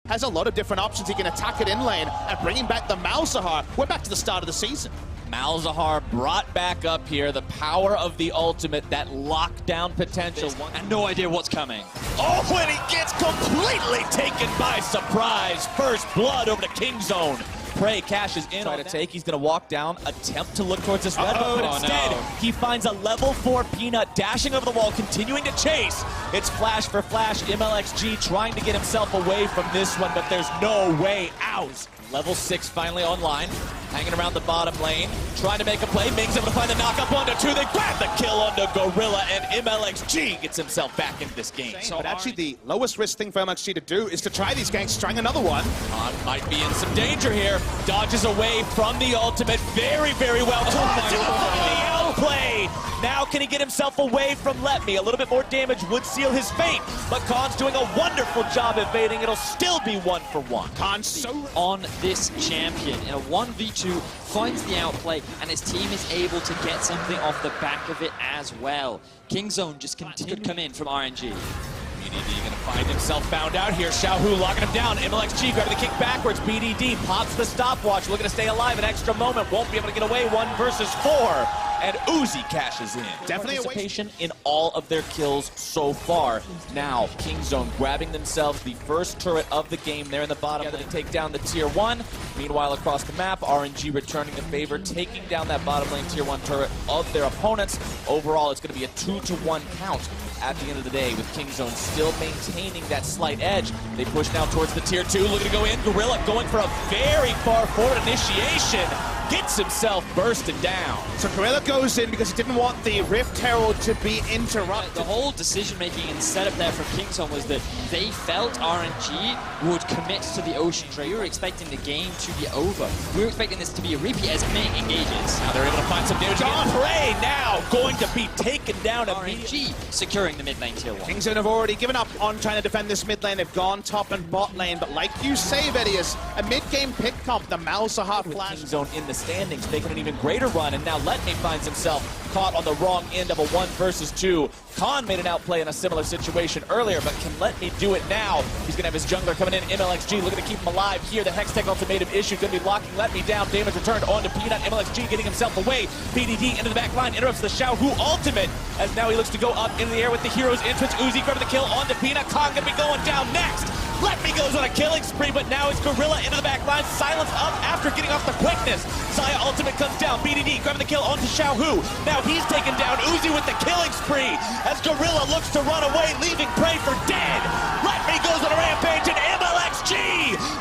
has a lot of different options. He can attack it in lane and bringing back the Malzahar. We're back to the start of the season. Malzahar brought back up here the power of the ultimate, that lockdown potential. And no idea what's coming. Oh, and he gets completely taken by surprise. First blood over to Kingzone. Prey cashes in. Try to take. He's going to walk down, attempt to look towards this red button, but instead he finds a level 4 Peanut dashing over the wall, continuing to chase. It's flash for flash. MLXG trying to get himself away from this one, but there's no way out. Level 6 finally online, hanging around the bottom lane, trying to make a play. Ming's able to find the knock-up onto 2. They grab the kill onto Gorilla, and MLXG gets himself back into this game. But actually, the lowest risk thing for MLXG to do is to try these ganks, trying another one. Khan might be in some danger here. Dodges away from the ultimate very, very well. The outplay. Now can he get himself away from Let Me? A little bit more damage would seal his fate, but Khan's doing a wonderful job evading. It'll still be 1-for-1. Khan's so on this champion in a 1v2, finds the outplay, and his team is able to get something off the back of it as well. Kingzone just could come in from RNG. BDD gonna find himself found out here. Xiaohu locking him down. MLXG grabbing the kick backwards. BDD pops the stopwatch, looking to stay alive. An extra moment, won't be able to get away. 1 versus 4. And Uzi cashes in. Definitely participation in all of their kills so far. Now, Kingzone grabbing themselves the first turret of the game there in the bottom to take down the tier 1. Meanwhile, across the map, RNG returning the favor, taking down that bottom lane tier 1 turret of their opponents. Overall, it's going to be a 2-to-1 count at the end of the day, with Kingzone still maintaining that slight edge. They push now towards the tier 2, looking to go in. Gorilla going for a very far forward initiation. Gets himself bursted down. So Gorilla goes in because he didn't want the Rift Herald to be interrupted. The whole decision-making and setup there from Kingzone was that they felt RNG would commit to the Ocean Trade. We were expecting the game to be over. We were expecting this to be a repeat as Ming engages. Now they're able to find some damage again. Prey now going to be taken down. RNG securing the mid lane tier 1. Kingzone have already given up on trying to defend this mid lane. They've gone top and bot lane, but like you say, Vedius, a mid-game pick comp, the Malzahar flash. Kingzone in the standings, making an even greater run, and now Let Me finds himself caught on the wrong end of a 1 versus 2. Khan made an outplay in a similar situation earlier, but can Let Me do it now? He's going to have his jungler coming in, MLXG looking to keep him alive here. The Hextech ultimatum issue going to be locking Let Me down. Damage returned onto Peanut. MLXG getting himself away. BDD into the back line, interrupts the Xiaohu ultimate, as now he looks to go up into the air with the hero's entrance. Uzi grabbing the kill onto Peanut. Khan going to be going down next. Let Me goes on a killing spree, but now it's Gorilla into the back line. Silence up after getting off the quickness. Saya ultimate comes down. BDD grabbing the kill onto Xiaohu. Now he's taken down. Uzi with the killing spree as Gorilla looks to run away, leaving Prey for dead. Let Me goes on a rampage, and MLXG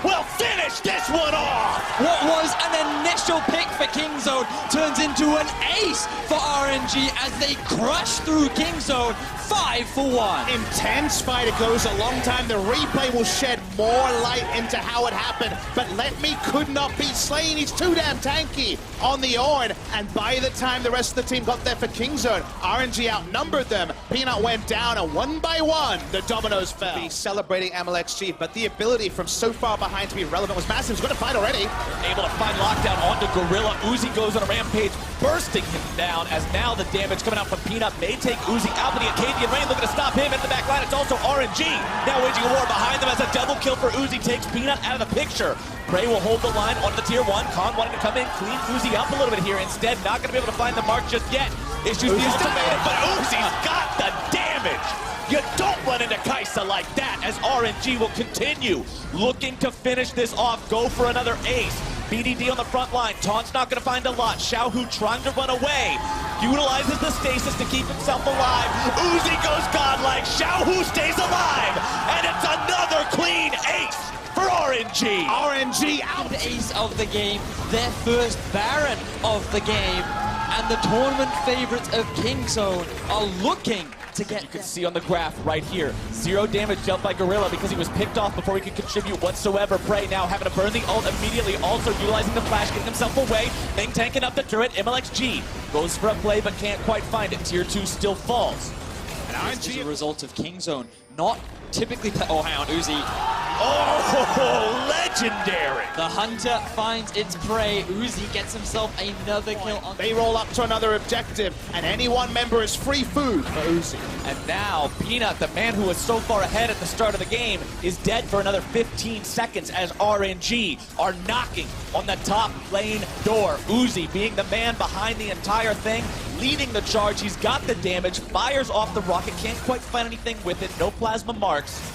will finish this one off. What was an initial pick for Kingzone turns into an ace for RNG as they crush through Kingzone 5-for-1. Intense fight. It goes a long time. The replay will shed more light into how it happened, but Let Me could not be slain. He's too damn tanky on the Ornn, and by the time the rest of the team got there for Kingzone, RNG outnumbered them. Peanut went down, and 1 by 1, the dominoes fell. He's celebrating MLXG, but the ability from so far behind to be relevant was massive. He's going to fight already. Able to find lockdown onto Gorilla. Uzi goes on a rampage, bursting him down, as now the damage coming out from Peanut may take Uzi out, but the Acadian Rain looking to stop him at the back line. It's also RNG now waging a war behind them as a double kill for Uzi takes Peanut out of the picture. Prey will hold the line on the tier 1. Khan wanting to come in, clean Uzi up a little bit here. Instead, not going to be able to find the mark just yet. Issues the ultimatum, but Uzi's got the damage. You don't run into Kaisa like that, as RNG will continue looking to finish this off, go for another ace. BDD on the front line. Taunt's not going to find a lot. Xiaohu trying to run away. Utilizes the stasis to keep himself alive. Uzi goes godlike. Xiaohu stays alive. And it's another clean ace for RNG. RNG out. The ace of the game, their first Baron of the game, and the tournament favorites of Kingzone are looking to get. You can see on the graph right here, 0 damage dealt by Gorilla because he was picked off before he could contribute whatsoever. Prey now having to burn the ult immediately, also utilizing the flash, getting himself away. Ming tanking up the turret. MLXG goes for a play but can't quite find it. Tier 2 still falls. This is a result of Kingzone not typically play. Oh, hang on, Uzi. Oh, legendary! The hunter finds its prey. Uzi gets himself another kill on. They roll up to another objective, and any one member is free food for Uzi. And now, Peanut, the man who was so far ahead at the start of the game, is dead for another 15 seconds as RNG are knocking on the top lane door. Uzi, being the man behind the entire thing, leading the charge. He's got the damage, fires off the rocket, can't quite find anything with it, no plasma marks.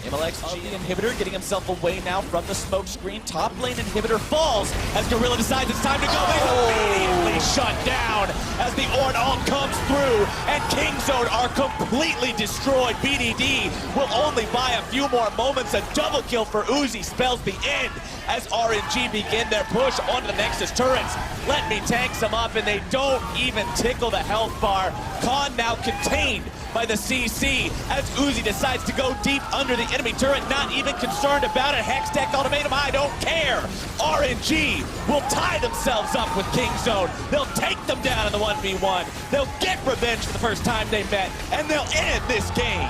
MLXG inhibitor getting himself away now from the smoke screen. Top lane inhibitor falls as Gorilla decides it's time to go. They immediately shut down as the Ornn ult comes through and Kingzone are completely destroyed. BDD will only buy a few more moments. A double kill for Uzi spells the end as RNG begin their push onto the Nexus turrets. Let me tank some up and they don't even tickle the health bar. Khan now contained by the CC as Uzi decides to go deep under the enemy turret, not even concerned about it. Hex Tech ultimatum, I don't care. RNG will tie themselves up with Kingzone. They'll take them down in the 1v1. They'll get revenge for the first time they met, and they'll end this game.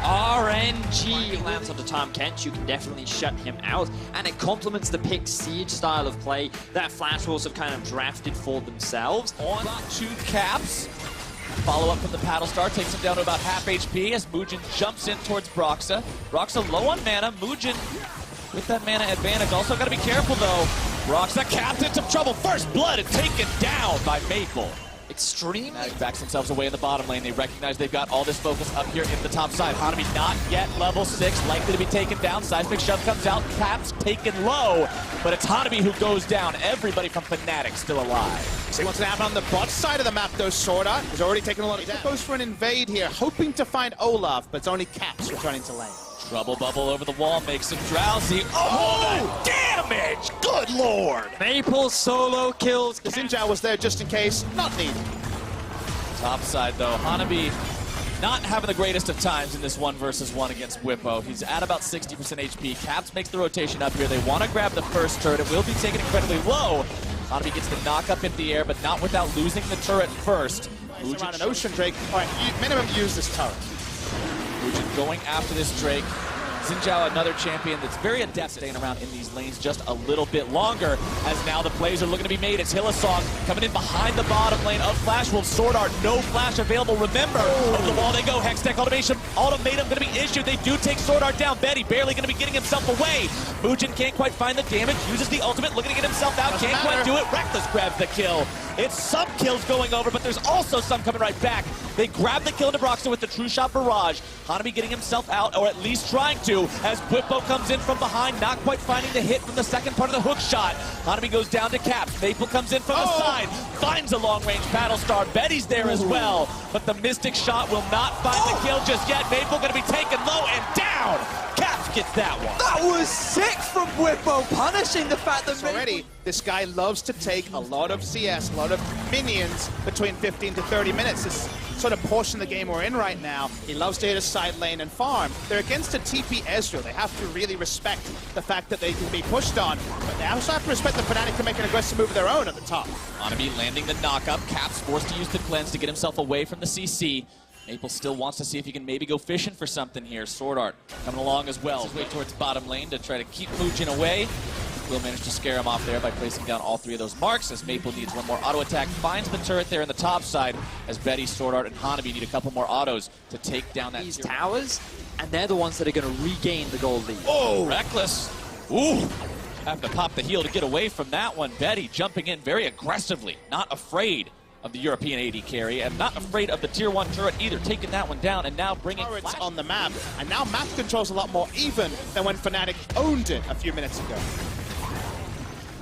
RNG lands onto Tom Kent. You can definitely shut him out, and it complements the pick siege style of play that Flash Wolves have kind of drafted for themselves. On to Caps. Follow-up from the Paddle Star takes him down to about half HP as Muujin jumps in towards Broxa. Broxa low on mana. Muujin with that mana advantage. Also got to be careful, though. Broxa Caps in some trouble. First blood and taken down by Maple. Extremely. Backs themselves away in the bottom lane. They recognize they've got all this focus up here in the top side. Hanami not yet level 6, likely to be taken down. Seismic Shove comes out, Caps taken low, but it's Hanami who goes down. Everybody from Fnatic still alive. See what's going to happen on the bot side of the map, though. Sorta has already taken a lot of damage. Goes for an invade here, hoping to find Olaf, but it's only Caps returning to lane. Trouble bubble over the wall makes him drowsy. Oh, the damage! Good lord! Maple solo kills. Xin was there just in case, not needed. Top side though, Hanabi not having the greatest of times in this 1v1 against Whippo. He's at about 60% HP. Caps makes the rotation up here. They want to grab the first turret. It will be taken incredibly low. Hanabi gets the knock up into the air, but not without losing the turret first. Muujin around an Ocean Drake. All right, minimum use this turret. Muujin going after this Drake. Xin another champion that's very adept staying around in these lanes just a little bit longer, as now the plays are looking to be made. It's Hillsong coming in behind the bottom lane of Flash Wolves. Sword Art, no flash available. Remember, over the wall they go. Hex Tech ultimatum going to be issued. They do take Sword Art down. Betty barely going to be getting himself away. Muujin can't quite find the damage, uses the ultimate, looking to get himself out. Can't quite do it. Reckless grabs the kill. It's some kills going over, but there's also some coming right back. They grab the kill into Broxa with the True Shot Barrage. Hanami getting himself out, or at least trying to, as Whippo comes in from behind, not quite finding the hit from the second part of the hook shot. Hanami goes down to Caps. Maple comes in from the side, finds a long-range Battle Star. Betty's there as well, but the Mystic Shot will not find the kill just yet. Maple going to be taken low and down. Caps gets that one. That was sick from Whippo, punishing the fact that Already, this guy loves to take a lot of CS, a lot of minions between 15 to 30 minutes. This sort of portion of the game we're in right now, he loves to hit a side lane and farm. They're against a TP Ezreal. They have to really respect the fact that they can be pushed on, but they also have to respect the Fnatic to make an aggressive move of their own at the top. Hanami landing the knock-up. Caps forced to use the cleanse to get himself away from the CC. Maple still wants to see if he can maybe go fishing for something here. Sword Art coming along as well. His way towards bottom lane to try to keep Muujin away. Will manage to scare him off there by placing down all three of those marks as Maple needs one more auto attack. Finds the turret there in the top side as Betty, Sword Art, and Hanami need a couple more autos to take down that these towers, and they're the ones that are going to regain the gold lead. Oh, Reckless. Ooh. Having to pop the heel to get away from that one. Betty jumping in very aggressively, not afraid of the European AD carry, and not afraid of the tier 1 turret either, taking that one down and now bringing turrets on the map, and now map control's a lot more even than when Fnatic owned it a few minutes ago.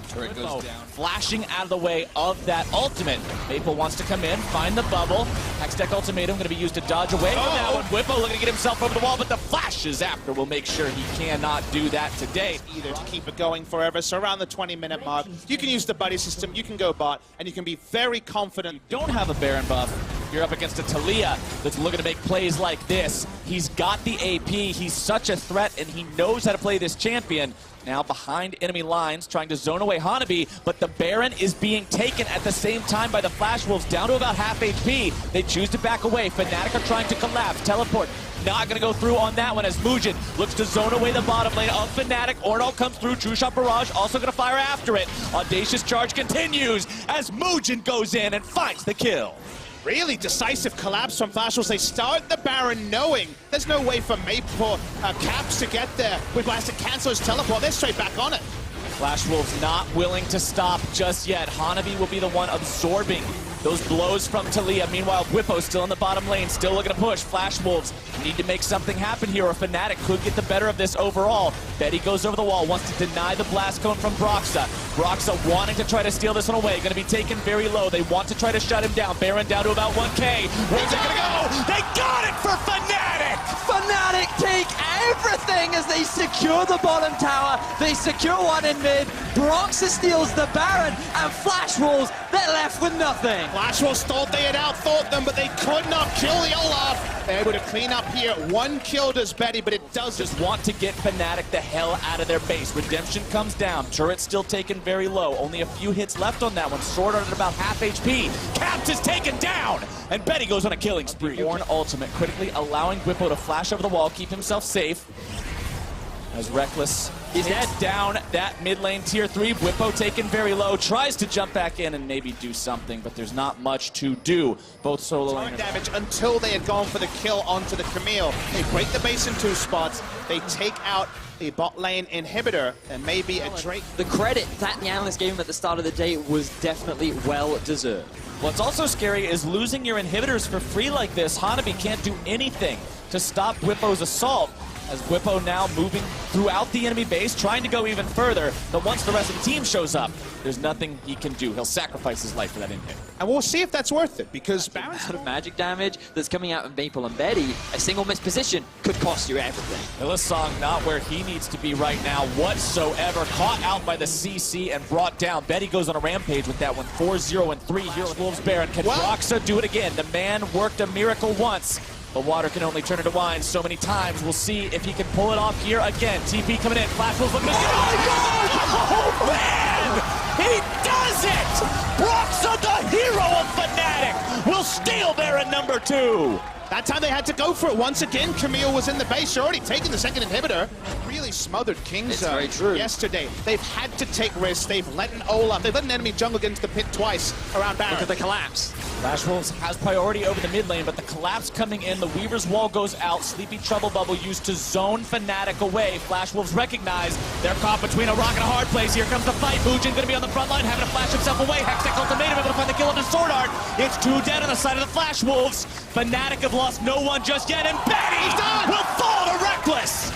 Turret goes down, flashing out of the way of that ultimate. Maple wants to come in, find the bubble. Hextech ultimatum going to be used to dodge away from that one. Whippo looking to get himself over the wall, but the flashes after will make sure he cannot do that today. Either to keep it going forever, so around the 20-minute mark, you can use the buddy system, you can go bot, and you can be very confident. You don't have a Baron buff. You're up against a Talia that's looking to make plays like this. He's got the AP. He's such a threat, and he knows how to play this champion. Now behind enemy lines, trying to zone away Hanabi, but the Baron is being taken at the same time by the Flash Wolves, down to about half HP. They choose to back away. Fnatic are trying to collapse. Teleport not going to go through on that one as Mugen looks to zone away the bottom lane of Fnatic. Ornal comes through. True Shot Barrage also going to fire after it. Audacious Charge continues as Mugen goes in and finds the kill. Really decisive collapse from Flash Wolves. They start the Baron knowing there's no way for Maple Caps to get there. With Blast to cancel his teleport, they're straight back on it. Flash Wolves not willing to stop just yet. Hanabi will be the one absorbing those blows from Talia. Meanwhile, Whippo still in the bottom lane, still looking to push. Flash Wolves need to make something happen here, or Fnatic could get the better of this overall. Betty goes over the wall, wants to deny the blast cone from Broxa. Broxa wanting to try to steal this one away, going to be taken very low. They want to try to shut him down. Baron down to about 1K. Where's it going to go? They got it for Fnatic! Fnatic take everything as they secure the bottom tower. They secure one in mid. Broxa steals the Baron, and Flash Wolves, they're left with nothing. Flash Wolves thought they had outthought them, but they could not kill the Olaf. They're able to clean up here. One kill does Betty, but it does just want to get Fnatic the hell out of their base. Redemption comes down. Turret's still taken very low. Only a few hits left on that one. Sword Art at about half HP. Caps is taken down, and Betty goes on a killing spree. Born ultimate, critically allowing Whippo to flash over the wall, keep himself safe. As Reckless is down that mid lane tier 3. Whippo taken very low, tries to jump back in and maybe do something, but there's not much to do. Both solo laners. Damage until they had gone for the kill onto the Camille. They break the base in 2 spots. They take out the bot lane inhibitor and maybe a Drake. The credit that the analyst gave him at the start of the day was definitely well deserved. What's also scary is losing your inhibitors for free like this. Hanabi can't do anything to stop Whippo's assault, as Whippo now moving throughout the enemy base, trying to go even further, but once the rest of the team shows up, there's nothing he can do. He'll sacrifice his life for that in-hit. And we'll see if that's worth it, because Baron's out of magic damage that's coming out of Maple and Betty. A single missed position could cost you everything. Hylissang not where he needs to be right now whatsoever. Caught out by the CC and brought down. Betty goes on a rampage with that one. 4-0 and 3 here with Wolves Baron. Can Broxa do it again? The man worked a miracle once, but water can only turn into wine so many times. We'll see if he can pull it off here again. TP coming in. Flash Wolves looking to... Oh, man! He does it! Broxa, the hero of Fnatic, will steal Baron number 2. That time they had to go for it once again. Camille was in the base. You're already taking the second inhibitor. Really smothered King's yesterday. They've had to take risks. They've let an Olaf. They've let an enemy jungle get into the pit twice around Baron. Look at the collapse. Flash Wolves has priority over the mid lane, but the collapse coming in. The Weaver's Wall goes out. Sleepy Trouble Bubble used to zone Fnatic away. Flash Wolves recognize they're caught between a rock and a hard place. Here comes the fight. Mugen going to be on the front line, having to flash himself away. Hextech ultimatum, able to find the kill on the Sword Art. It's 2 dead on the side of the Flash Wolves. Fnatic have lost no one just yet, and Betty will fall to Reckless.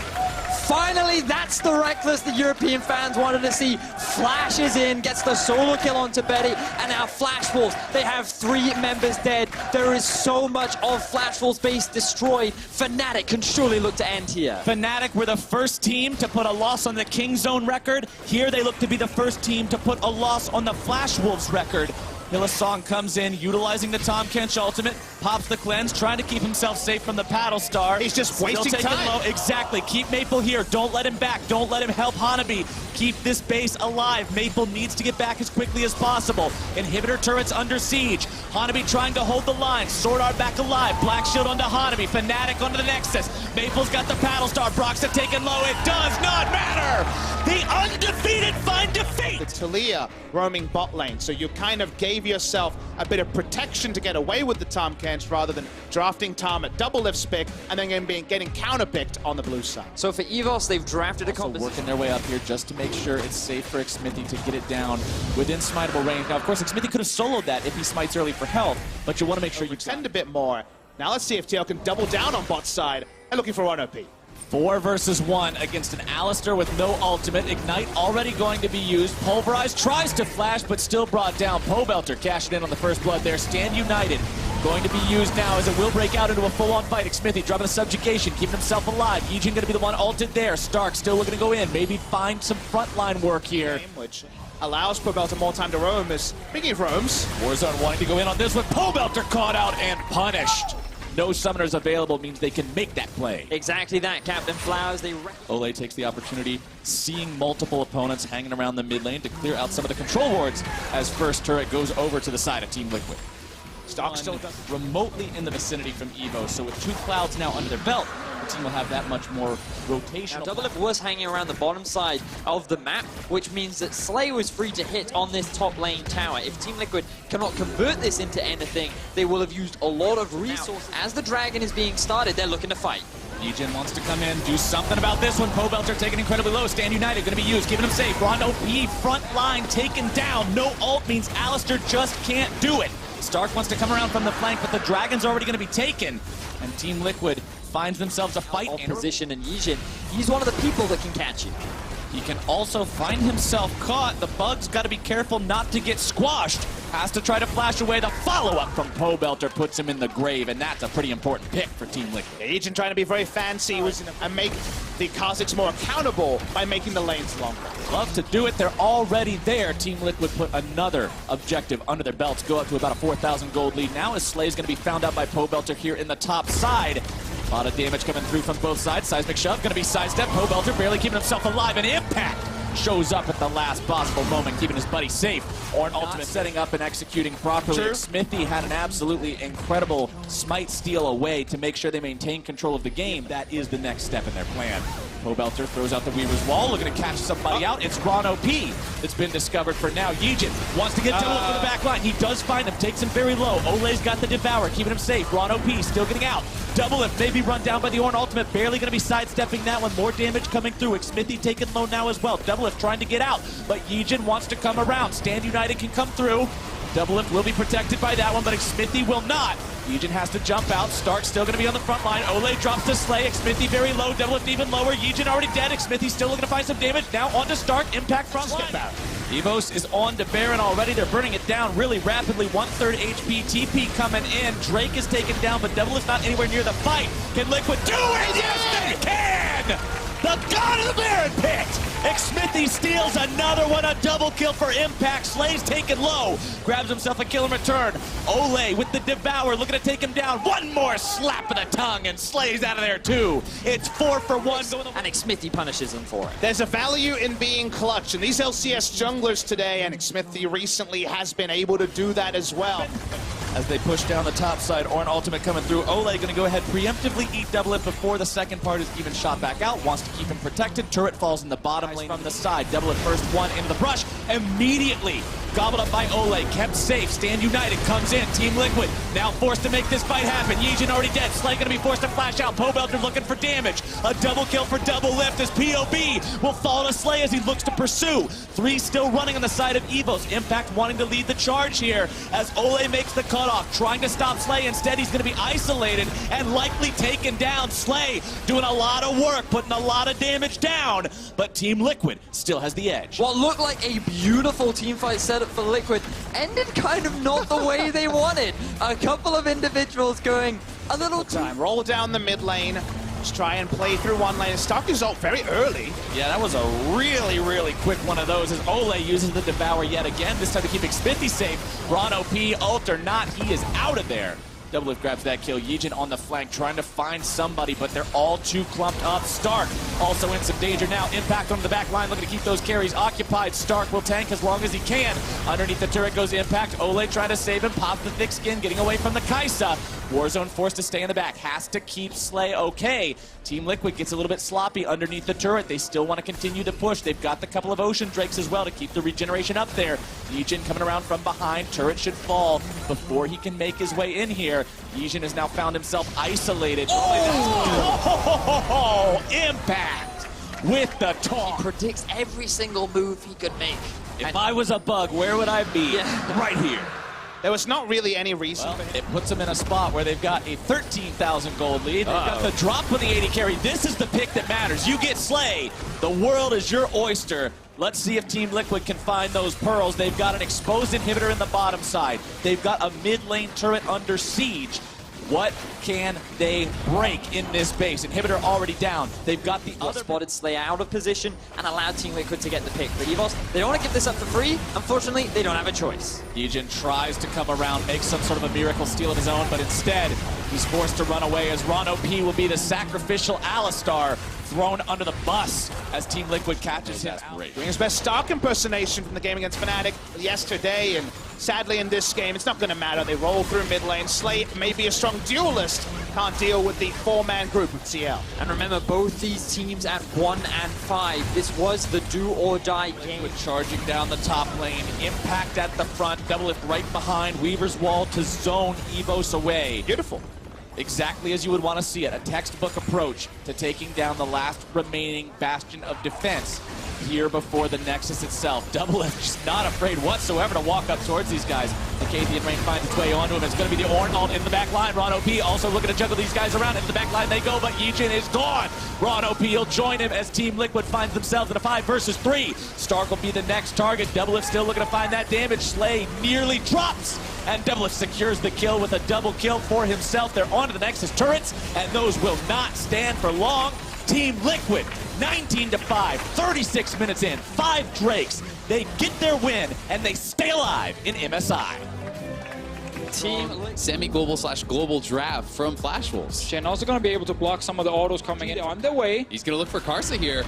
Finally, that's the Reckless the European fans wanted to see. Flash is in, gets the solo kill onto Betty, and now Flash Wolves, they have 3 members dead. There is so much of Flash Wolves' base destroyed. Fnatic can surely look to end here. Fnatic were the first team to put a loss on the King Zone record. Here they look to be the first team to put a loss on the Flash Wolves record. Hylissang comes in, utilizing the Tahm Kench ultimate, pops the cleanse, trying to keep himself safe from the paddle star. He's just wasting time. Low. Exactly. Keep Maple here. Don't let him back. Don't let him help Hanabi. Keep this base alive. Maple needs to get back as quickly as possible. Inhibitor turrets under siege. Hanabi trying to hold the line. Sword Art back alive. Black Shield onto Hanabi. Fnatic onto the Nexus. Maple's got the paddle star. Broxa taken low. It does not matter. The undefeated find defeat. The Talia roaming bot lane, so you kind of gave yourself a bit of protection to get away with the Tahm Kench rather than drafting Tahm at double lift spick and then getting counterpicked on the blue side. So for EVOS, they've drafted a composition. Working their way up here just to make sure it's safe for Xmithie to get it down within smiteable range. Now, of course, Xmithie could have soloed that if he smites early for health, but you want to make sure you extend a bit more. Now let's see if TL can double down on bot side and looking for 1 OP. 4 versus 1 against an Alistar with no ultimate. Ignite already going to be used. Pulverize tries to flash, but still brought down. Pobelter cashing in on the first blood there. Stand United going to be used now as it will break out into a full-on fight. Xmithie dropping the subjugation, keeping himself alive. Yijin going to be the one ulted there. Stark still looking to go in. Maybe find some frontline work here. Which allows Pobelter more time to roam. Speaking of roams, Warzone wanting to go in on this one. Pobelter caught out and punished. No summoners available means they can make that play. Exactly that, Captain Flowers. Ole takes the opportunity, seeing multiple opponents hanging around the mid lane to clear out some of the control wards as first turret goes over to the side of Team Liquid. Stark still remotely in the vicinity from Evo, so with 2 clouds now under their belt, the team will have that much more rotational. Now, Double F was hanging around the bottom side of the map, which means that Slay was free to hit on this top lane tower. If Team Liquid cannot convert this into anything, they will have used a lot of resources. As the Dragon is being started, they're looking to fight. Legion wants to come in, do something about this one. Pobelter taken incredibly low. Stand United going to be used, keeping him safe. Ron OP, front line taken down. No ult means Alistair just can't do it. Stark wants to come around from the flank, but the Dragon's already going to be taken. And Team Liquid finds themselves a fight. Position, and Yijin, he's one of the people that can catch you. He can also find himself caught. The Bug's got to be careful not to get squashed. Has to try to flash away. The follow-up from Pobelter puts him in the grave, and that's a pretty important pick for Team Liquid. Agent trying to be very fancy and make the Kazakhs more accountable by making the lanes longer. Love to do it. They're already there. Team Liquid put another objective under their belts, go up to about a 4,000 gold lead. Now as Slay's going to be found out by Pobelter here in the top side. A lot of damage coming through from both sides. Seismic shove going to be sidestep. Pobelter barely keeping himself alive. And Impact shows up at the last possible moment, keeping his buddy safe. Or an ultimate setting up and executing properly. True. Smithy had an absolutely incredible smite steal away to make sure they maintain control of the game. That is the next step in their plan. Pobelter throws out the Weaver's Wall, looking to catch somebody out. It's Ron OP that's been discovered for now. Yijin wants to get Double Lift for the back line. He does find him, takes him very low. Ole's got the Devour, keeping him safe. Ron OP still getting out. Double Lift maybe run down by the Ornn ultimate. Barely going to be sidestepping that one. More damage coming through. Smithy taken low now as well. Double Lift trying to get out, but Yijin wants to come around. Stand United can come through. Double Lift will be protected by that one, but Smithy will not. Yijin has to jump out. Stark still going to be on the front line. Ole drops to Slay. Smithy very low. Double Lift even lower. Yijin already dead. Smithy still looking to find some damage. Now on to Stark. Impact front line. Evos is on to Baron already. They're burning it down really rapidly. 1/3 HP. TP coming in. Drake is taken down, but Double Lift's not anywhere near the fight. Can Liquid do it? Yes, they can! The god of the Baron pit! Smithy steals another one, a double kill for Impact. Slay's taken low, grabs himself a kill in return. Ole with the Devour, looking to take him down. One more slap of the tongue, and Slay's out of there too. It's 4 for 1. And Smithy punishes him for it. There's a value in being clutch, and these LCS junglers today, and Smithy recently has been able to do that as well. As they push down the top side, Ornn ultimate coming through. Ole going to go ahead, preemptively eat Double Lift before the second part is even shot back out. Wants to keep him protected. Turret falls in the bottom lane from the side. Double Lift first one into the brush. Immediately gobbled up by Ole. Kept safe. Stand United comes in. Team Liquid now forced to make this fight happen. Yijin already dead. Slay going to be forced to flash out. Pobelter looking for damage. A double kill for Double Lift as POB will fall to Slay as he looks to pursue. 3 still running on the side of Evos. Impact wanting to lead the charge here as Ole makes the cutoff, trying to stop Slay. Instead, he's going to be isolated and likely taken down. Slay doing a lot of work, putting a lot of damage down, but Team Liquid still has the edge. What looked like a beautiful teamfight setup for Liquid ended kind of not the way they wanted. A couple of individuals going a little too... Roll down the mid lane. Just try and play through one lane. Stark is ult very early. Yeah, that was a really, really quick one of those as Ole uses the Devour yet again, this time to keep Smithy safe. Ron OP, ult or not, he is out of there. Double Lift grabs that kill. Yijin on the flank trying to find somebody, but they're all too clumped up. Stark also in some danger now. Impact on the back line, looking to keep those carries occupied. Stark will tank as long as he can. Underneath the turret goes Impact. Ole trying to save him. Pop the thick skin, getting away from the Kaisa. Warzone forced to stay in the back. Has to keep Slay okay. Team Liquid gets a little bit sloppy underneath the turret. They still want to continue to push. They've got the couple of Ocean Drakes as well to keep the regeneration up there. Yijin coming around from behind. Turret should fall before he can make his way in here. Yijin has now found himself isolated. Oh! Impact with the taunt. He predicts every single move he could make. If I was a bug, where would I be? Yeah. Right here. There was not really any reason. Well, it puts them in a spot where they've got a 13,000 gold lead. They've got the drop of the 80 carry. This is the pick that matters. You get Slay. The world is your oyster. Let's see if Team Liquid can find those pearls. They've got an exposed inhibitor in the bottom side. They've got a mid lane turret under siege. What can they break in this base? Inhibitor already down. They've got the other... Spotted Slay out of position and allowed Team Liquid to get the pick. For EVOS, they don't want to give this up for free. Unfortunately, they don't have a choice. Yijin tries to come around, make some sort of a miracle steal of his own, but instead, he's forced to run away as Ron OP will be the sacrificial Alistar thrown under the bus as Team Liquid catches him. Doing his best Stark impersonation from the game against Fnatic yesterday, and sadly in this game, it's not going to matter. They roll through mid lane. Slay may be a strong duelist, can't deal with the four-man group of CL. And remember, both these teams at 1 and 5. This was the do-or-die game. Liquid charging down the top lane, impact at the front, double lift right behind, Weaver's Wall to zone Evos away. Beautiful. Exactly as you would want to see it, a textbook approach to taking down the last remaining bastion of defense here before the Nexus itself. Doublelift just not afraid whatsoever to walk up towards these guys. The Kathian Rain finds its way onto him. It's going to be the Ornn ult in the back line. Ron OP also looking to juggle these guys around. Into the back line they go, but Yijin is gone. Ron OP will join him as Team Liquid finds themselves in a 5 versus 3. Stark will be the next target. Doublelift still looking to find that damage. Slay nearly drops, and Doublelift secures the kill with a double kill for himself. They're onto the Nexus turrets, and those will not stand for long. Team Liquid, 19-5, 36 minutes in, 5 Drakes. They get their win, and they stay alive in MSI. Semi-global/global draft from Flash Wolves. Shen also going to be able to block some of the autos coming in on their way. He's going to look for Karsa here.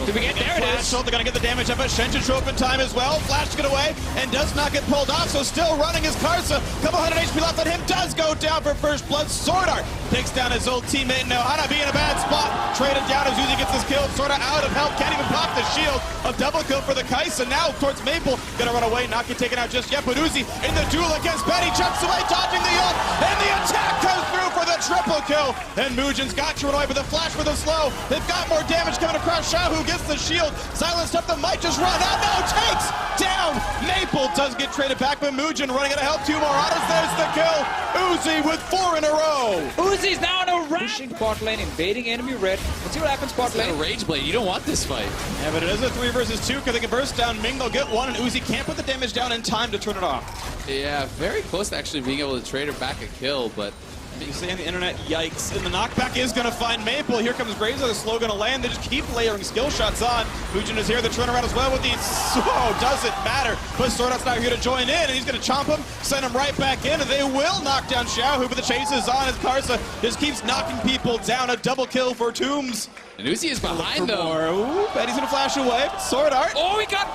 Do we get there? It is. They're going to get the damage up, but Shen should show up in time as well. Flash to get away and does not get pulled off, so still running is Karsa. Couple hundred HP left on him, does go down for first blood. Sword Art takes down his old teammate. Now Hanabi in a bad spot. Traded down as Uzi gets his kill. Sort of out of help, can't even pop the shield. A double kill for the Kai'Sa. Now towards Maple, gonna run away, not get taken out just yet, but Uzi in the duel against Betty, jumps away, dodging the ult, and the attack comes through for the triple kill. And Muujin's got to run away, but the Flash with a slow. They've got more damage coming across. Shahu gets the shield. Silenced up, the might just run out. No, takes down Maple. Does get traded back, but Muujin running out of help. 2 more autos. There's the kill. Uzi with 4 in a row. Uzi's now in a round. Pushing bot lane, invading enemy red. Let's see what happens bot lane. A Rage Blade. You don't want this fight. Yeah, but it is a 3 versus 2 because they can burst down Ming. They'll get 1, and Uzi can't put the damage down in time to turn it off. Yeah, very close to actually being able to trade her back a kill, but You see on the internet, yikes. And the knockback is going to find Maple. Here comes Grazer, the slow going to land. They just keep layering skill shots on. Muujin is here, the turnaround as well with these. Oh, doesn't matter. But Sword Art's now here to join in, and he's going to chomp him, send him right back in, and they will knock down Xiaohu, but the chase is on as Karsa just keeps knocking people down. A double kill for Tombs. and Uzi is behind them. Ooh, Betty's going to flash away. Sword Art. Oh, he got...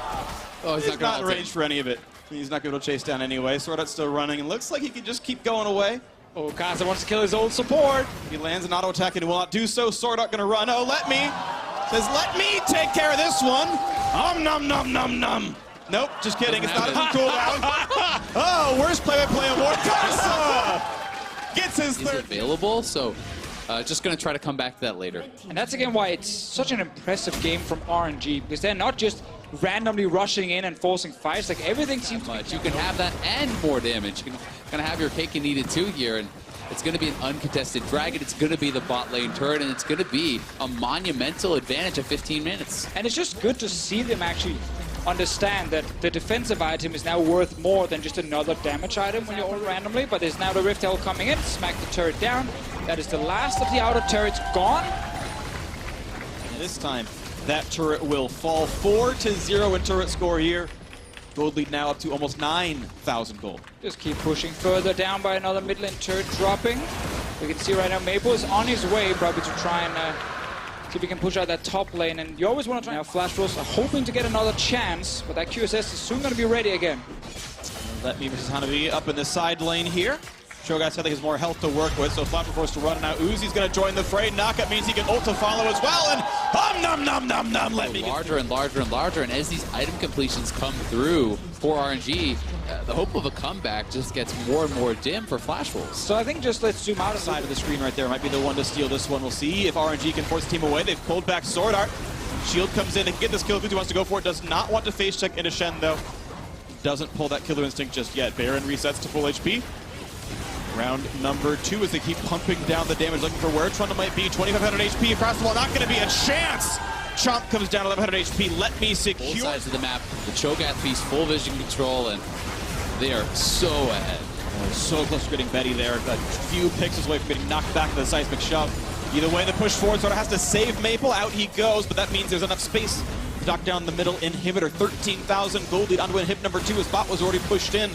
Oh, He's not in range for any of it. He's not going to be able to chase down anyway. Sword Art's still running, and looks like he can just keep going away. Oh, Kai'Sa wants to kill his old support. He lands an auto attack and will not do so. Sword Art going to run. Oh, let me. Says, let me take care of this one. Nom, nom, nom, nom. Nope, just kidding. It's not a cooldown. Oh, worst play-by-play award. Karsa gets his He's third. available, so just going to try to come back to that later. And that's again why it's such an impressive game from RNG, because they're not just randomly rushing in and forcing fights. Like, everything seems to Much. You can have that and more damage. You can kind of have your cake and eat it too here, and it's going to be an uncontested dragon. It's going to be the bot lane turret, and it's going to be a monumental advantage of 15 minutes. And it's just good to see them actually understand that the defensive item is now worth more than just another damage item when you're all randomly. But there's now the Rift Hell coming in, smack the turret down. That is the last of the outer turrets gone. And this time, that turret will fall 4-0 in turret score here. Gold lead now up to almost 9,000 gold. Just keep pushing further down by another mid lane turret dropping. We can see right now Maple is on his way probably to try and see if he can push out that top lane. And you always want to try. Now Flash Wolves are hoping to get another chance, but that QSS is soon going to be ready again. Let me versus Hanabi up in the side lane here. Shogai said he has more health to work with, so Flash forced to run. Now Uzi's going to join the fray. Knockup means he can ult to follow as well, and let me Larger and larger and larger, and as these item completions come through for RNG, the hope of a comeback just gets more and more dim for Flash Wolves. So I think just let's zoom out side of the screen right there might be the one to steal this one. We'll see if RNG can force the team away. They've pulled back Sword Art. Shield comes in, they can get this kill. Uzi wants to go for it, does not want to face check into Shen though. Doesn't pull that killer instinct just yet. Baron resets to full HP. Round number 2 as they keep pumping down the damage, looking for where Trundle might be. 2,500 HP across the wall, not going to be a chance. Chomp comes down 1,100 HP. Let me secure. Both sides of the map, the Cho'Gath Beast, full vision control, and they are so ahead. So close to getting Betty there. A few pixels away from getting knocked back to the seismic shove. Either way, the push forward sort of has to save Maple. Out he goes, but that means there's enough space to knock down the middle inhibitor. 13,000 gold lead onto inhib number 2. His bot was already pushed in.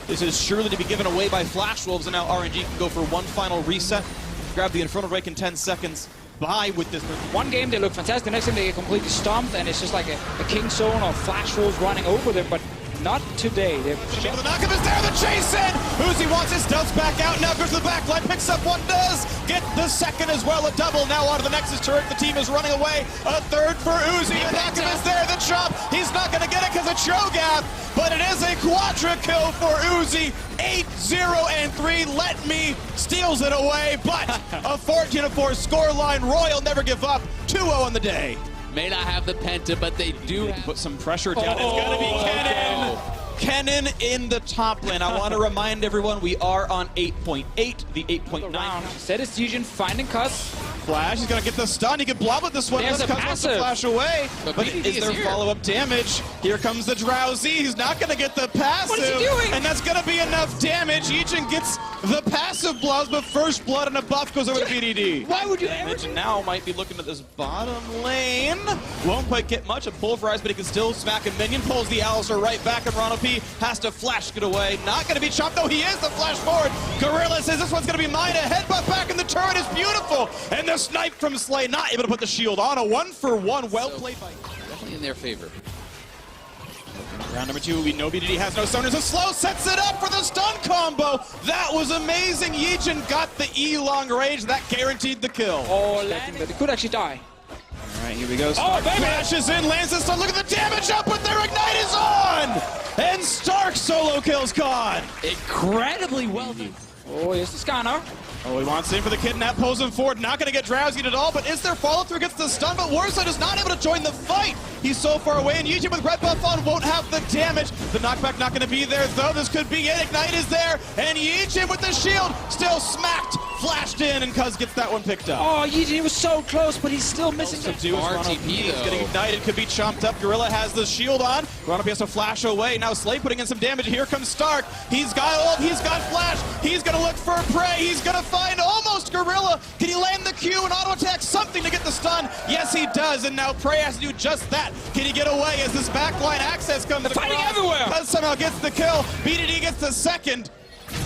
This is surely to be given away by Flash Wolves, and now RNG can go for one final reset. Grab the Infernal Rake in 10 seconds. Bye with this. One game they look fantastic, the next game they get completely stomped, and it's just like a King Zone or Flash Wolves running over them, but not today. They're The knockup is there, the chase in! Uzi wants his does back out, now goes to the back line, picks up one, does get the second as well, a double now onto the Nexus turret, the team is running away, a third for Uzi, the knockup is there, the chop, he's not gonna get it because of Cho'Gath, but it is a quadra kill for Uzi, 8-0-3, Let Me steals it away, but a 14-4 scoreline, Royal never give up, 2-0 on the day. May not have the penta, but they do Put some pressure down. It's gonna be Kennen. Kennen in the top lane. I want to remind everyone we are on 8.8, the 8.9. Instead it's Yijin finding cuts. Flash, he's gonna get the stun. He can blob with this one. There's a Cuz wants to passive. flash away. But But BDD is there is here. follow-up damage? Here comes the Drowsy. He's not gonna get the passive. What is he doing? And that's gonna be enough damage. Yijin gets the passive blobs, but first blood and a buff goes over to BDD. Why would you ever Damage now might be looking at this bottom lane. Won't quite get much. A pulverize, but he can still smack a minion. Pulls the Alistair right back, and Ronald P has to flash get away. Not going to be chopped, though. He is the flash forward. Gorilla says this one's going to be mine. A headbutt back in the turret is beautiful. And the snipe from Slay, not able to put the shield on. A 1-for-1. Well played by... definitely in their favor. Round number 2, we know BDD has no stoners. A slow sets it up for the stun combo. That was amazing. Yijin got the E-long range. That guaranteed the kill. Oh, but they could actually die. All right, here we go. Oh, Stark baby! flashes in, lands the stun. Look at the damage up, but their ignite is on! And Stark solo kills Khan. Incredibly well done. Oh, here's the scanner. Oh, he wants in for the kidnap, pulls him forward. Not going to get Drowsy at all, but is there follow-through? Gets the stun, but Warzone is not able to join the fight. He's so far away, and Yijin with red buff on won't have the damage. The knockback not going to be there, though. This could be it. Ignite is there, and Yijin with the shield still smacked, flashed in, and Cuz gets that one picked up. Oh, Yijin was so close, but he's still missing the Do is Ronald RTP, P is though. getting ignited, could be chomped up. Gorilla has the shield on. Ronald P has to flash away. Now Slay putting in some damage. Here comes Stark. He's got ult, he's got flash. He's going to look for prey. He's going to find almost Gorilla. Can he land the Q and auto attack something to get the stun? Yes, he does. And now Prey has to do just that. Can he get away as this backline access comes fighting everywhere. Cuz somehow gets the kill. BDD gets the second.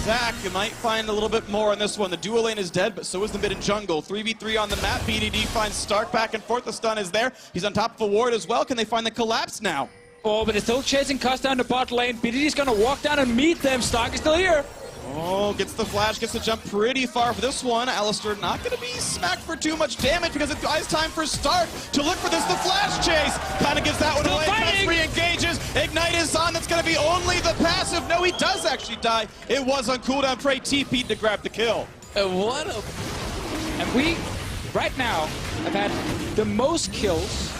Zach might find a little bit more on this one. The dual lane is dead, but so is the mid and jungle. 3v3 on the map. BDD finds Stark back and forth. The stun is there. He's on top of a ward as well. Can they find the collapse now? Oh, but they're still chasing Cuss down the bot lane. BDD's gonna walk down and meet them. Stark is still here. Oh, gets the flash, gets the jump pretty far for this one. Alistair not going to be smacked for too much damage because it's time for Stark to look for this. The flash chase kind of gives that one Still away. fighting. Cuz re-engages. Ignite is on. That's going to be only the passive. No, he does actually die. It was on cooldown. Prey TP'd to grab the kill. And what a... And we, right now, have had the most kills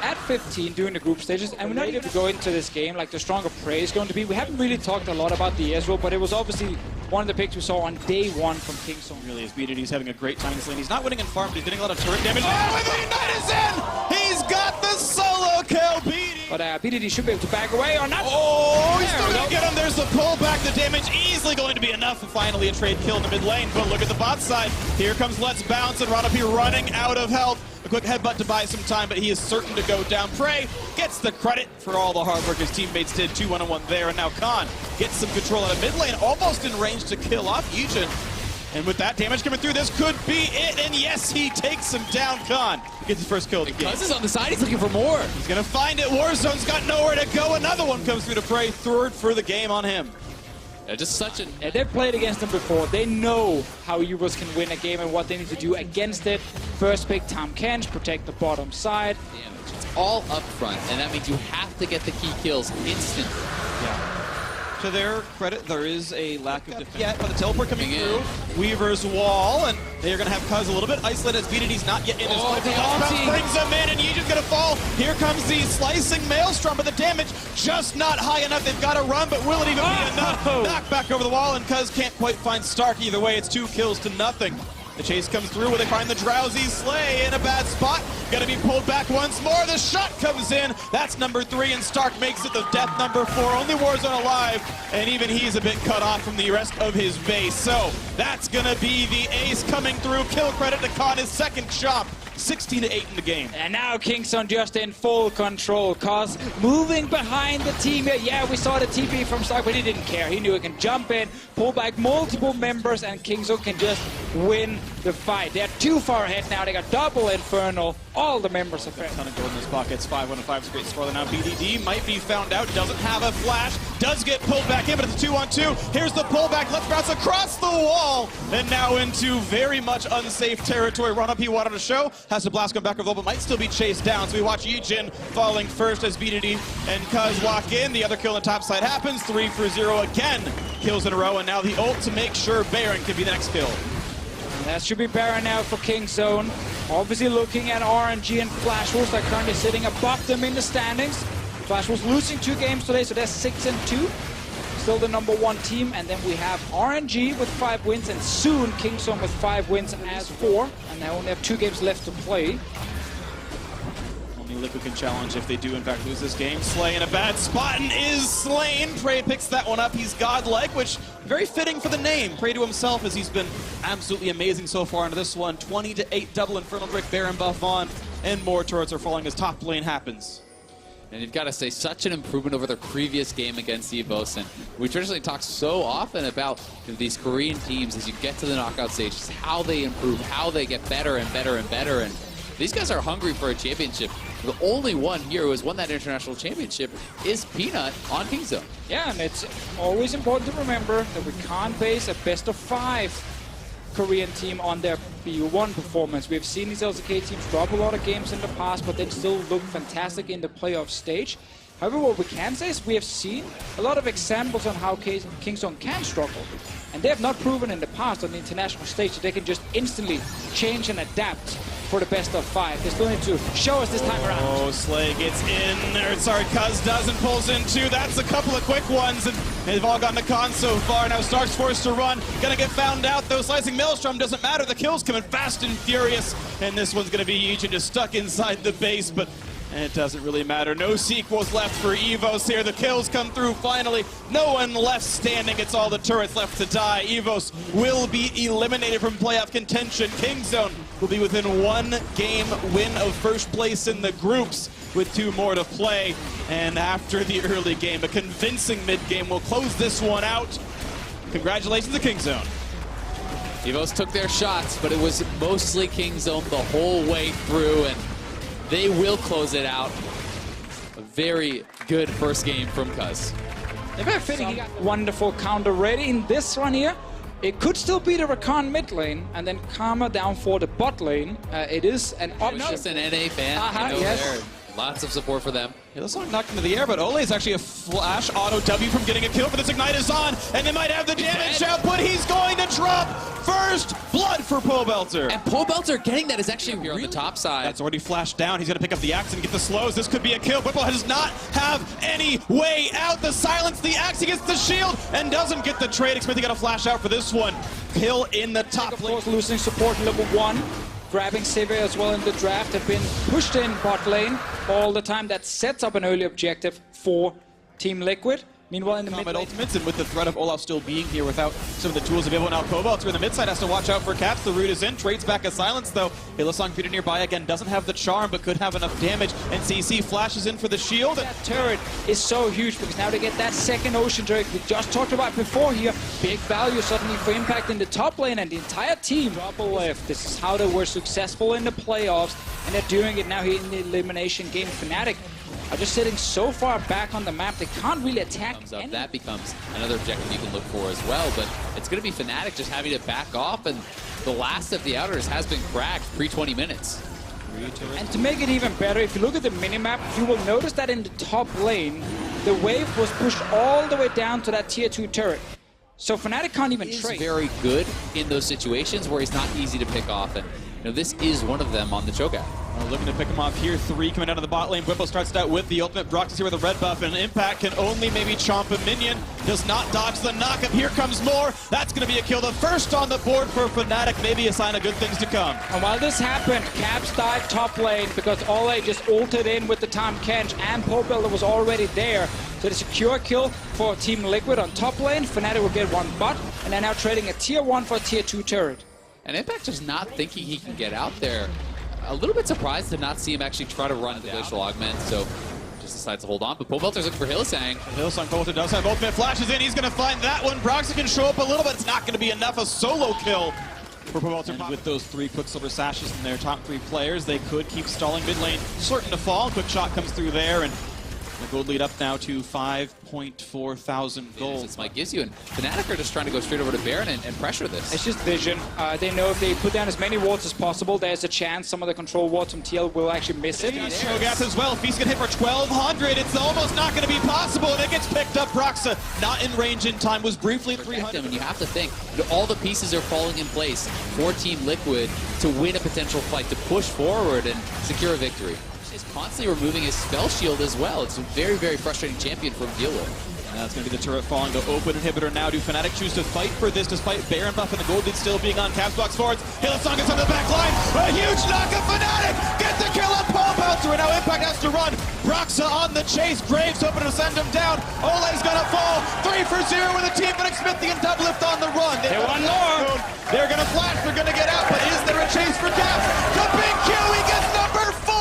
at 15 during the group stages, and we're not able to go into this game like the stronger Prey is going to be. We haven't really talked a lot about the Ezreal, but it was obviously one of the picks we saw on day 1 from King Zone. Really is BDD's having a great time in this lane. He's not winning in farm, but he's getting a lot of turret damage. Oh, and the Ignite is in! He's got the solo kill, BDD. But BDD should be able to back away or not. Oh, he's There still we going go. to get him. There's the pullback. The damage easily going to be enough. And finally, a trade kill in the mid lane. But look at the bot side. Here comes Let's Bounce, and Ronapi running out of health. A quick headbutt to buy some time, but he is certain to go down. Prey gets the credit for all the hard work his teammates did. 2-1-1 there, and now Khan gets some control out of mid lane, almost in range to kill off Yijin. And with that damage coming through, this could be it. And yes, he takes him down. Khan gets his first kill of the game. Cuz is on the side, he's looking for more. He's going to find it. Warzone's got nowhere to go. Another one comes through to Prey. Third for the game on him. Yeah, just such an... Yeah, they've played against them before. They know how Euros can win a game and what they need to do against it. First pick Tom Kench, protect the bottom side. damage. It's all up front, and that means you have to get the key kills instantly. To their credit, there is a lack of defense yet, but the teleport coming Coming through. Weaver's wall, and they're going to have Cuz a little bit isolated as BDD's not yet in his life. the Cuz ulti. brings him in, and Yijin's going to fall. Here comes the slicing Maelstrom, but the damage just not high enough. They've got to run, but will it even be enough? Knock back over the wall, and Cuz can't quite find Stark either way. It's 2 kills to nothing. The chase comes through where they find the drowsy Slay in a bad spot. Gonna be pulled back once more. The shot comes in. That's number 3, and Stark makes it the death number 4. Only Warzone alive, and even he's a bit cut off from the rest of his base. So that's gonna be the ace coming through. Kill credit to Khan, his second shot. 16-8 in the game. And now Kingston just in full control. Cause moving behind the team here. Yeah, we saw the TP from Stark, but he didn't care. He knew he can jump in, pull back multiple members, and Kingston can just win the fight. They're too far ahead now. They got double Infernal. All the members are fair. Ton of gold in his pockets. 5-1-5 is a great score. Now BDD might be found out. Doesn't have a flash. Does get pulled back in, but it's a 2-on-2. Here's the pullback. Let's bounce across the wall. And now into very much unsafe territory. Run up he wanted to show. Has to blast come back over, but might still be chased down. So we watch Yijin falling first as BDD and Cuz walk in. The other kill on top side happens. 3 for 0 again. Kills in a row, and now the ult to make sure Baron can be the next kill. That should be Baron now for Kingzone. Obviously looking at RNG and Flash Wolves. They're currently sitting above them in the standings. Flash Wolves losing 2 games today, so they're 6-2. Still the number 1 team, and then we have RNG with 5 wins, and soon Kingzone with 5 wins as 4, and they only have 2 games left to play. Only Liquid can challenge if they do in fact lose this game. Slay in a bad spot and is slain. Prey picks that one up. He's godlike, which very fitting for the name. Prey to himself, as he's been absolutely amazing so far into this one. 20-8 double Infernal Brick, Baron buff on, and more turrets are falling as top lane happens. And you've got to say, such an improvement over their previous game against EVOS. And we traditionally talk so often about these Korean teams as you get to the knockout stage, just how they improve, how they get better and better and better. And these guys are hungry for a championship. The only one here who has won that international championship is Peanut on Kingzone. Yeah, and it's always important to remember that we can't base a best of 5 Korean team on their BU1 performance. We've seen these LCK teams drop a lot of games in the past, but then still look fantastic in the playoff stage. However, what we can say is we have seen a lot of examples on how Kingzone can struggle. And they have not proven in the past on the international stage that they can just instantly change and adapt for the best of 5. They still need to show us this time around. Oh, Slay gets in, or sorry, Cuz does and pulls in 2. That's a couple of quick ones, and they've all gotten to Khan so far. Now Stark's forced to run, gonna get found out though. Slicing Maelstrom doesn't matter, the kill's coming fast and furious, and this one's gonna be Yijin just stuck inside the base, but it doesn't really matter. No sequels left for EVOS here. The kills come through finally. No one left standing. It's all the turrets left to die. EVOS will be eliminated from playoff contention. Kingzone will be within 1 game win of first place in the groups with 2 more to play. And after the early game, a convincing mid-game will close this one out. Congratulations to Kingzone. EVOS took their shots, but it was mostly Kingzone the whole way through, and they will close it out. A very good first game from Cuz. Very fitting. He got wonderful counter ready in this one here. It could still be the Rakan mid lane, and then Karma down for the bot lane. It is an option. Just an NA fan, yes. there. Lots of support for them. Yeah, this one knocked into the air, but Ole is actually a flash auto W from getting a kill, but this Ignite is on, and they might have the damage out, but he's going to drop first blood for Pobelter. And Pobelter getting that is actually here on the top side. That's already flashed down. He's going to pick up the axe and get the slows. This could be a kill. Whipple does not have any way out. The silence, the axe, he gets the shield, and doesn't get the trade. Expecting to flash out for this one. Kill in the top lane. Of course, losing support level 1. Grabbing Sivir as well in the draft, have been pushed in bot lane all the time. That sets up an early objective for Team Liquid. Meanwhile, in the mid lane, ultimates, and with the threat of Olaf still being here without some of the tools available now, Pobelter in the mid side has to watch out for Caps. The root is in, trades back a silence though. Hylissang feeder nearby again, doesn't have the charm, but could have enough damage. And CC flashes in for the shield. That turret is so huge because now they get that second Ocean turret we just talked about before here. Big value suddenly for impact in the top lane, and the entire team double left. This is how they were successful in the playoffs, and they're doing it now here in the elimination game. Fnatic are just sitting so far back on the map, they can't really attack. That becomes another objective you can look for as well, but it's going to be Fnatic just having to back off, and the last of the outers has been cracked pre-20 minutes. And to make it even better, if you look at the minimap, you will notice that in the top lane, the wave was pushed all the way down to that tier 2 turret. So Fnatic can't even trade. He's very good in those situations where he's not easy to pick off, and this is one of them on the chokeout. Looking to pick him off here. 3 coming out of the bot lane. Whippo starts out with the ultimate. Brox is here with a red buff, and Impact can only maybe chomp a minion. Does not dodge the knockup. Here comes more. That's going to be a kill. The first on the board for Fnatic. Maybe a sign of good things to come. And while this happened, Caps died top lane because Ole just ulted in with the Tahm Kench, and Pole Builder was already there. So the secure kill for Team Liquid on top lane. Fnatic will get 1 bot, and they're now trading a tier 1 for a tier 2 turret. And Impact just not thinking he can get out there. A little bit surprised to not see him actually try to run the Glacial Augment, so just decides to hold on. But Pobelter's looking for Hylissang. Hylissang Bolter does have ultimate, flashes in, he's going to find that one. Broxy can show up a little bit, it's not going to be enough. A solo kill for Pobelter. With those 3 Quicksilver Sashes in their top 3 players, they could keep stalling mid lane, certain to fall. Quick shot comes through there, and the gold lead up now to 5.4 thousand gold. It's Mike gives you, and Fnatic are just trying to go straight over to Baron and pressure this. It's just vision. They know if they put down as many wards as possible, there's a chance some of the control wards from TL will actually miss it. Shogas as well. Feast can hit for 1,200. It's almost not going to be possible, and it gets picked up. Broxa not in range in time, was briefly 300. And you have to think, all the pieces are falling in place for Team Liquid to win a potential fight, to push forward and secure a victory. He's constantly removing his spell shield as well. It's a very, very frustrating champion for him to deal with. And that's going to be the turret falling to open inhibitor now. Do Fnatic choose to fight for this despite Baron buff and the gold lead still being on Caps box forwards? Hylissang is on the back line. A huge knock of Fnatic. Get the kill on Paul Belter, and now Impact has to run. Broxa on the chase. Graves hoping to send him down. Ole's going to fall. 3 for 0 with a team, but Smithy and Doublift on the run. They want more. They're going to flash. They're going to get out, but is there a chase for Caps? The big kill. He gets number 4.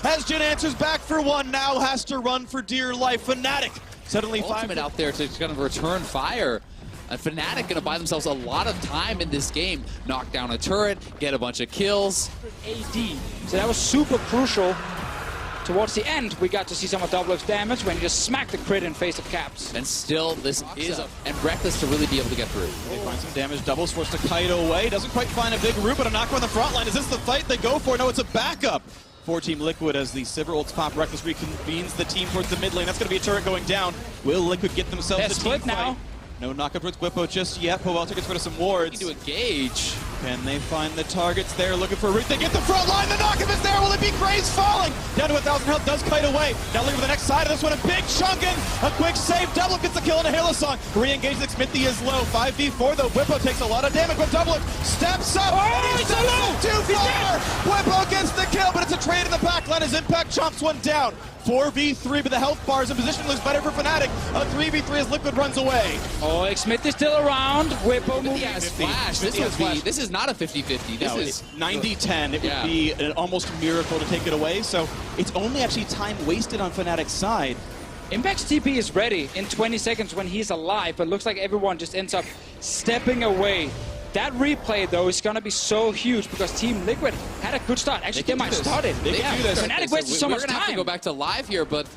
As Jin answers back for 1, now has to run for dear life. Fnatic suddenly Ultimate out there to kind of return fire. And Fnatic going to buy themselves a lot of time in this game. Knock down a turret, get a bunch of kills. AD. So that was super crucial. Towards the end, we got to see some of Doublift's damage when he just smacked the crit in face of Caps. And still, this is and Reckless to really be able to get through. They find some damage. Double's forced to kite away. Doesn't quite find a big root, but a knock on the front line. Is this the fight they go for? No, it's a backup for Team Liquid as the Sivir ults pop. Reckless reconvenes the team towards the mid lane. That's going to be a turret going down. Will Liquid get themselves a team split fight? now. No knockup towards Whippo just yet. Pobelter gets rid of some wards. Need to engage. Can they find the targets there? Looking for a root. They get the front line. The knockup is there. Will it be Graves falling? Down to 1,000 health. Does kite away. Now looking for the next side of this one. A big chunkin'. A quick save. Double gets the kill into Hylissang. Re-engage. Smithy is low. 5v4 though. Whippo takes a lot of damage, but Double steps up. Oh, He's too far. Whippo gets the kill, but it's a trade in the back line as Impact chomps one down. 4v3, but the health bars and position looks better for Fnatic. A 3v3 as Liquid runs away. Oh, Smith is still around. Whippo moving. Yes, flash. This is not a 50-50. This is 90-10. It would be an almost miracle to take it away. So it's only actually time wasted on Fnatic's side. Impact's TP is ready in 20 seconds when he's alive, but looks like everyone just ends up stepping away. That replay, though, is going to be so huge because Team Liquid had a good start. Actually, they might start it. They can do this. Fnatic wasted so much time. We're going to have to go back to live here, but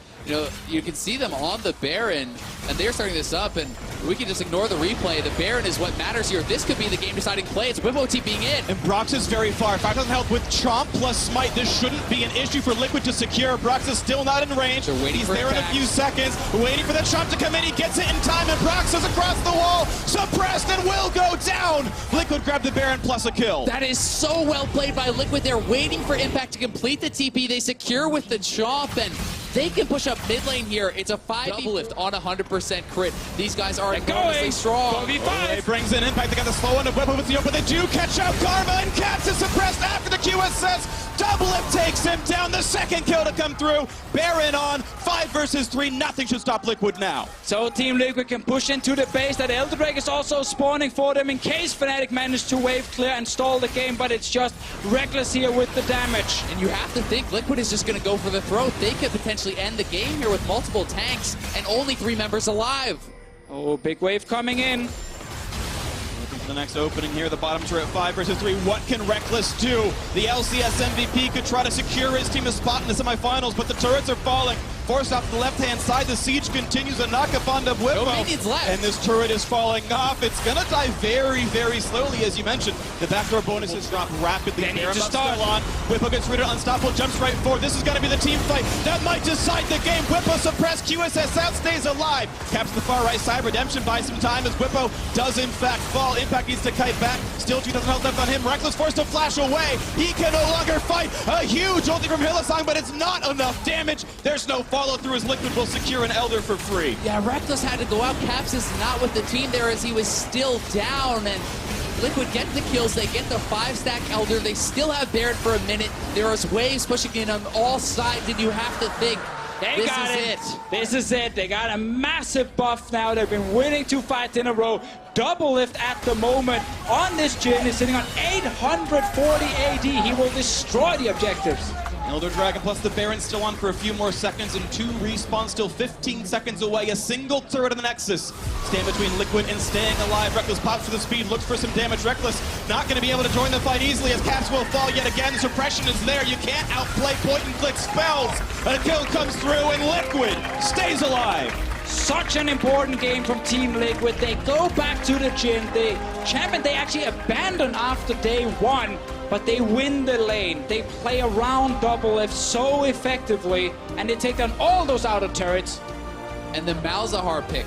you can see them on the Baron, and they're starting this up, and we can just ignore the replay. The Baron is what matters here. This could be the game-deciding play. It's Whippo TPing in. And Brox is very far. 5,000 health with Chomp plus Smite. This shouldn't be an issue for Liquid to secure. Brox is still not in range. They're waiting He's for there in a few seconds, waiting for the Chomp to come in. He gets it in time, and Brox is across the wall, suppressed, and will go down. Liquid grabbed the Baron plus a kill. That is so well played by Liquid. They're waiting for Impact to complete the TP. They secure with the Chomp, and they can push up mid lane here. It's a 5 lift on 100% crit. These guys are enormously strong. 4v5. Brings in Impact. They got the slow one of Whippo with the open. They do catch out Karma, and Caps is suppressed after the QSS. Doublift takes him down. The second kill to come through. Baron on 5 versus 3. Nothing should stop Liquid now. So Team Liquid can push into the base. That Elder Drake is also spawning for them in case Fnatic managed to wave clear and stall the game, but it's just Reckless here with the damage. And you have to think Liquid is just going to go for the throat. They could potentially end the game here with multiple tanks and only 3 members alive. Oh, big wave coming in. Looking for the next opening here. The bottom turret 5 versus 3. What can Reckless do? The LCS MVP could try to secure his team a spot in the semifinals, but the turrets are falling. forced off to the left-hand side. The siege continues, a knock-up onto Whippo. No minions left. And this turret is falling off. It's going to die very, very slowly, as you mentioned. The backdoor bonuses drop rapidly. They need to Paramount's start. still on. Whippo gets rid of Unstoppable, jumps right forward. This is going to be the team fight. That might decide the game. Whippo suppressed, QSS out, stays alive. Caps the far right side. Redemption buys some time as Whippo does in fact fall. Impact needs to kite back. Still 2,000 health left on him. Reckless forced to flash away. He can no longer fight. A huge ulti from Hillsong, but it's not enough damage. There's no follow through as Liquid will secure an Elder for free. Yeah, Reckless had to go out. Caps is not with the team there as he was still down, and Liquid get the kills. They get the 5-stack Elder. They still have Baron for a minute. There is waves pushing in on all sides, and you have to think, They got it. This is it. They got a massive buff now. They've been winning 2 fights in a row. Double lift at the moment on this Jhin. He's sitting on 840 AD. He will destroy the objectives. Elder Dragon plus the Baron still on for a few more seconds, and 2 respawns still 15 seconds away. A single turret on the Nexus. Stand between Liquid and staying alive. Reckless pops for the speed, looks for some damage. Reckless not going to be able to join the fight easily as Caps will fall yet again. Suppression is there. You can't outplay point-and-click spells. A kill comes through, and Liquid stays alive. Such an important game from Team Liquid. They go back to the Jhin. The champion they actually abandon after day 1, but they win the lane. They play around double lift so effectively, and they take down all those outer turrets. And the Malzahar pick.